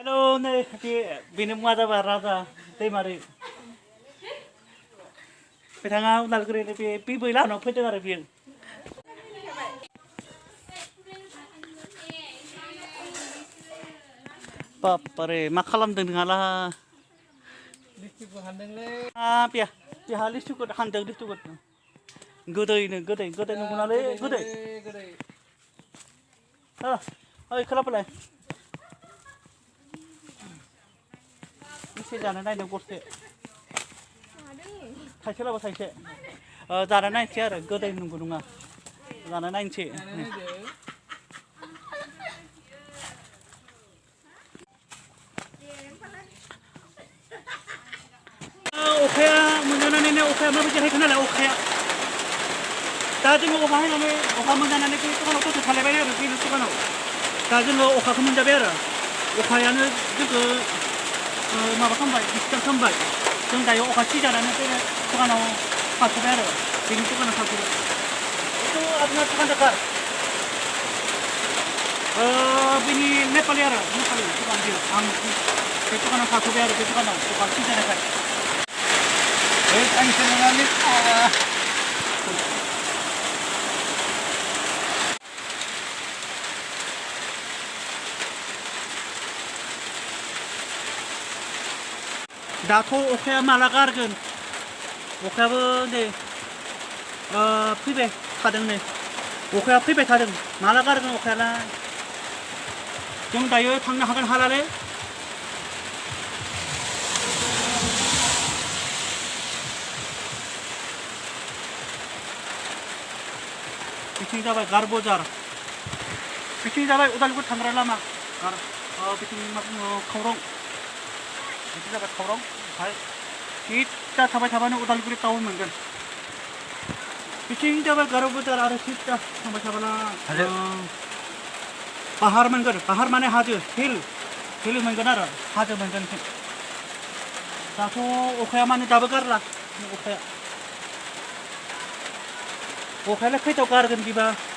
Hello, này thì bên ngoài ra vào ra đây mà đi. Phải thằng nào đặt cái này bị bị bơi lao nó phải tới ra biển. Papare, mak kalam dengan ala. Ah, pia, pia halis cukup handeng dis cukup. Gudai nunggu nale, gudai. Ah, ayo kelapa lagi. 이세 자는 나이 넘고세. 타이틀하고 타이틀. 자는 나이 티아라 거다 있는 거는가. 자는 나이 티. 오케야 문제는 오케야 뭐 비지 해kana 라 오케야. 다진 거 오카 해나면 오카 문제는 그 또는 또 달래봐야 돼. 비는 또는. 다진 거 오카 그 문제 배라. 오카야는 그 마바 선발, 비슷한 선발. 지금 다 요거 같이 자라는 때는 또가 나오 사쿠베르. 지금 또가 나 사쿠베. 또 아드나 또가 나가. 비니 네팔이야. 네팔이 또가 안 돼요. 안 또가 나 사쿠베르. 또가 나 또 같이 자라가. 아니 생각나니? 다토 오케야 말라가르근 오케야브 네 피베 타등네 오케야 피베 타등 말라가르근 오케야라 좀 다요 당나 하간 하라래 비칭 잡아 가르보자라 비칭 잡아 우달고 탕라라마 가르 비칭 막 커롱 kita dapat korong, baik. Kita sama-sama Udalguri tahu mungkin. Pitching dapat garu butar ada kita sama-sama pahar mungkin, pahar mana haji, hill mungkin ada, haji mungkin. Satu okhya mana dapat garla, okhya. Okhya lah kita gargan di bawah.